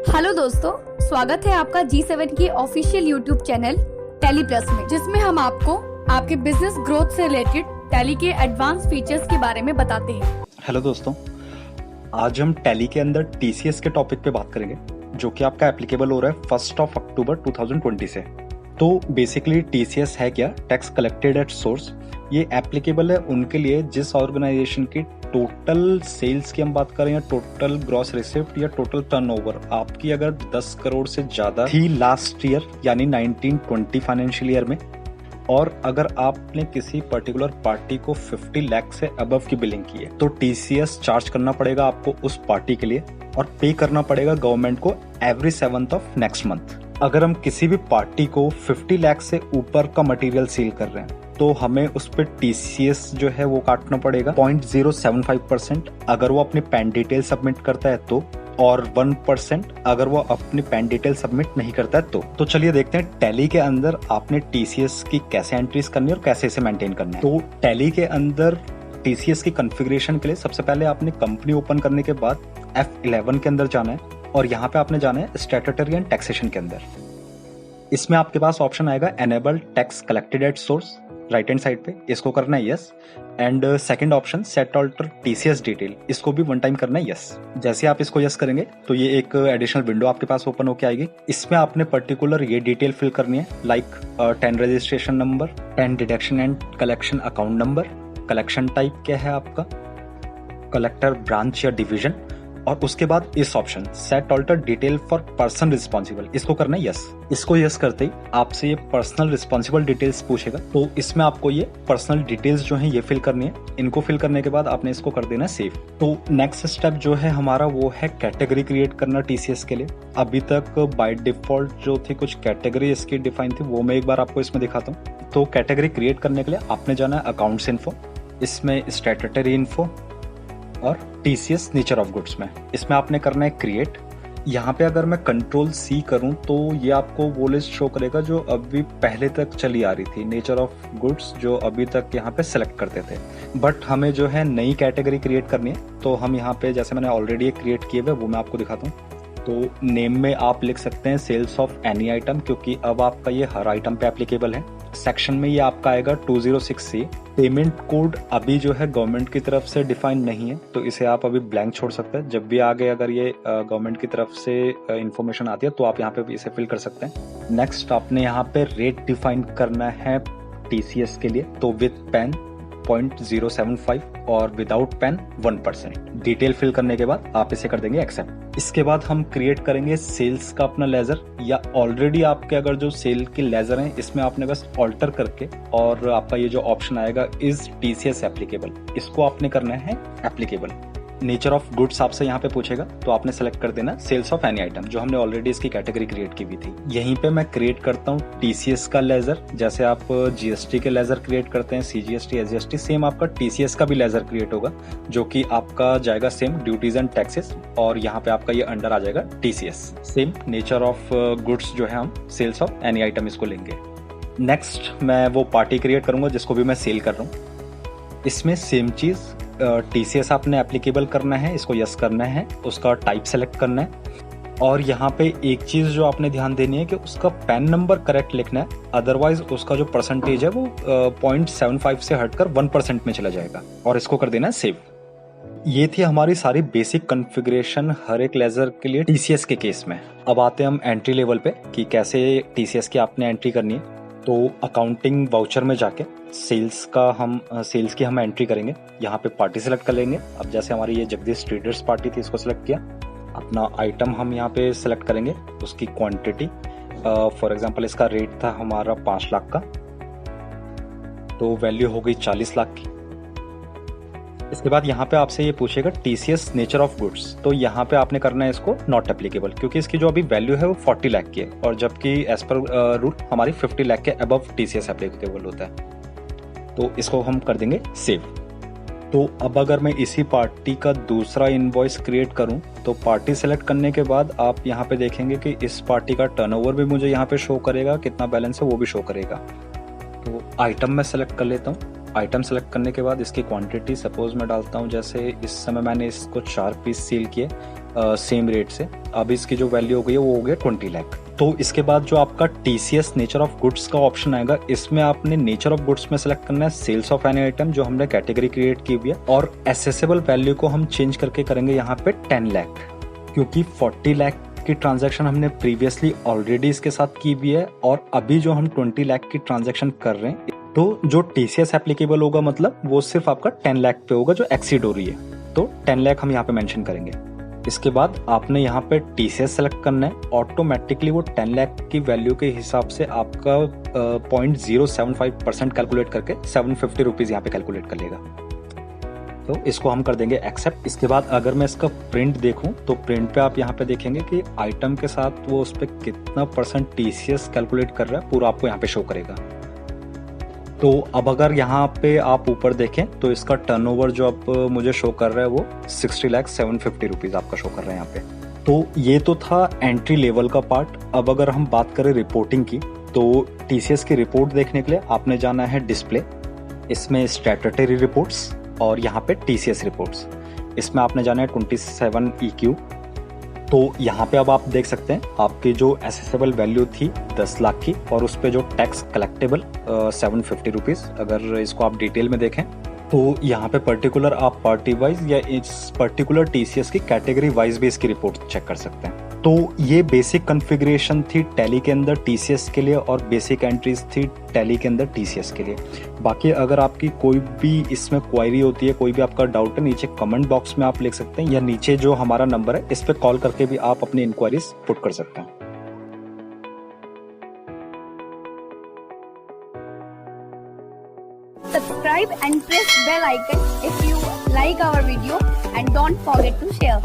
Hello दोस्तों, स्वागत है आपका G7 की official YouTube channel tally plus में, जिसमें हम आपको आपके बिजनेस ग्रोथ से रिलेटेड टैली के एडवांस फीचर्स के बारे में बताते हैं। हेलो दोस्तों, आज हम टैली के अंदर टीसीएस के टॉपिक पे बात करेंगे, जो कि आपका एप्लीकेबल हो रहा है 1 अक्टूबर 2020 से। तो बेसिकली टीसीएस है क्या? Tax collected at source. ये एप्लीकेबल है उनके लिए जिस ऑर्गेनाइजेशन की टोटल सेल्स की हम बात करें या टोटल ग्रॉस रिसिप्ट या टोटल टर्नओवर आपकी अगर 10 करोड़ से ज्यादा थी लास्ट ईयर यानी 1920 फाइनेंशियल ईयर में, और अगर आपने किसी पर्टिकुलर पार्टी को 50 लाख से अबव की बिलिंग की है तो टीसीएस चार्ज करना पड़ेगा आपको उस पार्टी के लिए और पे करना पड़ेगा गवर्नमेंट को every 7th of next month. अगर हम किसी भी पार्टी को 50 लाख से ऊपर का मटेरियल सेल कर रहे हैं तो हमें उस पर टीसीएस जो है वो काटना पड़ेगा 0.075% अगर वो अपनी पैन डिटेल सबमिट करता है तो, और 1% अगर वो अपनी पैन डिटेल सबमिट नहीं करता है तो चलिए देखते हैं टैली के अंदर आपने टीसीएस की कैसे एंट्रीज करनी है और कैसे इसे मेंटेन करना है। तो टैली के अंदर टीसीएस की कॉन्फ़िगरेशन के लिए सबसे पहले आपने कंपनी ओपन करने के बाद F11 के अंदर जाना है और यहाँ पे आपने जाना है स्टैट्यूटरी एंड टैक्सेशन के अंदर। इसमें आपके पास ऑप्शन आएगा enable tax collected at source, right hand side पे, इसको करना है yes. And second option set alter TCS detail, इसको भी वन टाइम करना है यस। जैसे आप इसको यस करेंगे तो ये एक एडिशनल विंडो आपके पास ओपन होके आएगी। इसमें आपने पर्टिकुलर ये डिटेल फिल करनी है like 10 registration number, 10 deduction and collection account number, collection type क्या है आपका, कलेक्टर ब्रांच या डिवीजन, और उसके बाद इस option set alter detail for person responsible, इसको करना है यस। इसको यस करते ही आपसे ये पर्सनल रिस्पॉन्सिबल डिटेल्स पूछेगा, तो इसमें आपको ये पर्सनल डिटेल्स जो है ये फिल करनी है। इनको फिल करने के बाद आपने इसको कर देना सेव। तो नेक्स्ट स्टेप जो है हमारा वो है कैटेगरी क्रिएट करना टीसीएस के लिए। अभी तक बाय डिफॉल्ट जो थी कुछ कैटेगरी इसकी डिफाइन थी, वो मैं एक बार आपको इसमें दिखाता हूँ। तो कैटेगरी क्रिएट करने के लिए आपने जाना है अकाउंट्स इन्फो, इसमें स्टैट्यूटरी इन्फो और टीसीएस नेचर ऑफ गुड्स में, इसमें आपने करना है क्रिएट। यहाँ पे अगर मैं कंट्रोल सी करूँ तो ये आपको वो लिस्ट शो करेगा जो अभी पहले तक चली आ रही थी, नेचर ऑफ गुड्स जो अभी तक यहाँ पे सिलेक्ट करते थे। बट हमें जो है नई कैटेगरी क्रिएट करनी है, तो हम यहाँ पे जैसे मैंने ऑलरेडी एक क्रिएट किए हुए वो मैं आपको दिखाता हूँ। तो नेम में आप लिख सकते हैं सेल्स ऑफ एनी आइटम, क्योंकि अब आपका ये हर आइटम पे एप्लीकेबल है। सेक्शन में ये आपका आएगा 206C। पेमेंट कोड अभी जो है गवर्नमेंट की तरफ से डिफाइन नहीं है, तो इसे आप अभी ब्लैंक छोड़ सकते हैं। जब भी आगे अगर ये गवर्नमेंट की तरफ से इंफॉर्मेशन आती है तो आप यहाँ पे भी इसे फिल कर सकते हैं। नेक्स्ट आपने यहाँ पे रेट डिफाइन करना है टीसीएस के लिए, तो विद पेन 0.075 और विदाउट पेन 1%। डिटेल फिल करने के बाद आप इसे कर देंगे एक्सेप्ट। इसके बाद हम क्रिएट करेंगे सेल्स का अपना लेजर, या ऑलरेडी आपके अगर जो सेल के लेजर हैं इसमें आपने बस ऑल्टर करके और आपका ये जो ऑप्शन आएगा इज टीसीएस एप्लीकेबल, इसको आपने करना है एप्लीकेबल। नेचर ऑफ गुड्स आपसे यहाँ पे पूछेगा, तो आपने सेलेक्ट कर देना सेल्स ऑफ एनी आइटम, जो हमने ऑलरेडी इसकी कैटेगरी क्रिएट की हुई थी। यहीं पे मैं क्रिएट करता हूँ टीसीएस का लेजर, जैसे आप जीएसटी के लेजर क्रिएट करते हैं, सीजीएसटी, एसजीएसटी, सेम आपका टीसीएस का भी लेजर क्रिएट होगा, जो कि आपका जाएगा सेम ड्यूटीज एंड टैक्सेस, और यहाँ पे आपका ये अंडर आ जाएगा TCS. Same nature of goods जो है हम सेल्स ऑफ एनी आइटम इसको लेंगे। नेक्स्ट मैं वो पार्टी क्रिएट करूंगा जिसको भी मैं सेल कर रहा हूँ। इसमें सेम चीज टीसीएस आपने एप्लीकेबल करना है, इसको यस करना है, उसका टाइप सेलेक्ट करना है, और यहाँ पे एक चीज जो आपने ध्यान देनी है कि उसका पैन नंबर करेक्ट लिखना है, अदरवाइज उसका जो परसेंटेज है वो 0.75 से हटकर 1% में चला जाएगा, और इसको कर देना है सेव। ये थी हमारी सारी बेसिक कॉन्फ़िगरेशन हर एक लेजर के लिए टीसीएस के केस में। अब आते हैं हम एंट्री लेवल पे कि कैसे टीसीएस की आपने एंट्री करनी है। तो अकाउंटिंग वाउचर में जाके सेल्स की हम एंट्री करेंगे। यहाँ पे पार्टी सेलेक्ट कर लेंगे। अब जैसे हमारी ये जगदीश ट्रेडर्स पार्टी थी, इसको सिलेक्ट किया। अपना आइटम हम यहाँ पे सिलेक्ट करेंगे, उसकी क्वांटिटी, फॉर एग्जांपल इसका रेट था हमारा 5 लाख का, तो वैल्यू हो गई 40 लाख की। इसके बाद यहाँ पे आपसे ये पूछेगा टीसीएस नेचर ऑफ गुड्स, तो यहाँ पे आपने करना है इसको नॉट एप्लीकेबल, क्योंकि इसकी जो अभी वैल्यू है वो 40 लाख की है, और जबकि एज पर रूल हमारी 50 लाख के अबव टीसीएस एप्लीकेबल होता है, तो इसको हम कर देंगे सेव। तो अब अगर मैं इसी पार्टी का दूसरा इनवॉइस क्रिएट करूं तो पार्टी सेलेक्ट करने के बाद आप यहाँ पे देखेंगे कि इस पार्टी का टर्नओवर भी मुझे यहाँ पे शो करेगा, कितना बैलेंस है वो भी शो करेगा। तो आइटम में सेलेक्ट कर लेता हूँ, आइटम सेलेक्ट करने के बाद इसकी क्वांटिटी सपोज मैं डालता हूँ, जैसे इस समय मैंने इसको 4 पीस सेल किए सेम रेट से, अब इसकी जो वैल्यू हो गई है वो हो गया 20 लाख। तो इसके बाद जो आपका TCS नेचर ऑफ गुड्स का ऑप्शन आएगा, इसमें आपने नेचर ऑफ गुड्स में सेलेक्ट करना है सेल्स ऑफ एनी आइटम, जो हमने कैटेगरी क्रिएट की हुई है, और एसेसेबल वैल्यू को हम चेंज करके करेंगे यहाँ पे 10 लाख, क्योंकि 40 लाख की ट्रांजैक्शन हमने प्रीवियसली ऑलरेडी इसके साथ की हुई है, और अभी जो हम 20 लाख की ट्रांजैक्शन कर रहे हैं, तो जो TCS एप्लीकेबल होगा मतलब वो सिर्फ आपका 10 लाख पे होगा जो एक्सीड हो रही है, तो 10 लाख हम यहाँ पे मेंशन करेंगे। इसके बाद आपने यहाँ पे TCS सेलेक्ट करना है, ऑटोमेटिकली वो 10 लाख की वैल्यू के हिसाब से आपका 0.075% कैलकुलेट करके 750 रुपीज यहाँ पे कैलकुलेट कर लेगा। तो इसको हम कर देंगे एक्सेप्ट। इसके बाद अगर मैं इसका प्रिंट देखूं तो प्रिंट पे आप यहाँ पे देखेंगे कि आइटम के साथ वो उस पर कितना % TCS कैलकुलेट कर रहा है, पूरा आपको यहाँ पे शो करेगा। तो अब अगर यहाँ पे आप ऊपर देखें तो इसका टर्नओवर जो अब मुझे शो कर रहा है वो 60,750 रुपीज आपका शो कर रहा है यहाँ पे। तो ये तो था एंट्री लेवल का पार्ट। अब अगर हम बात करें रिपोर्टिंग की, तो TCS की रिपोर्ट देखने के लिए आपने जाना है डिस्प्ले, इसमें स्टैट्यूटरी रिपोर्ट्स और यहाँ पे TCS रिपोर्ट्स, इसमें आपने जाना है 27 EQ। तो यहाँ पे अब आप देख सकते हैं आपकी जो एसेसेबल वैल्यू थी 10 लाख की, और उस पे जो टैक्स कलेक्टेबल 750 रुपीज। अगर इसको आप डिटेल में देखें तो यहाँ पे पर्टिकुलर आप पार्टी वाइज या इस पर्टिकुलर TCS की कैटेगरी वाइज भी इसकी रिपोर्ट चेक कर सकते हैं। तो ये बेसिक कॉन्फ़िगरेशन थी टैली के अंदर TCS के लिए, और बेसिक एंट्रीज थी टैली के अंदर TCS के लिए। बाकी अगर आपकी कोई भी इसमें क्वायरी होती है, कोई भी आपका डाउट है, नीचे कमेंट बॉक्स में आप लिख सकते हैं, या नीचे जो हमारा नंबर है इस पे कॉल करके भी आप अपनी इंक्वायरीज पुट कर सकते हैं। Subscribe and press bell icon if you like our video, and don't forget to share.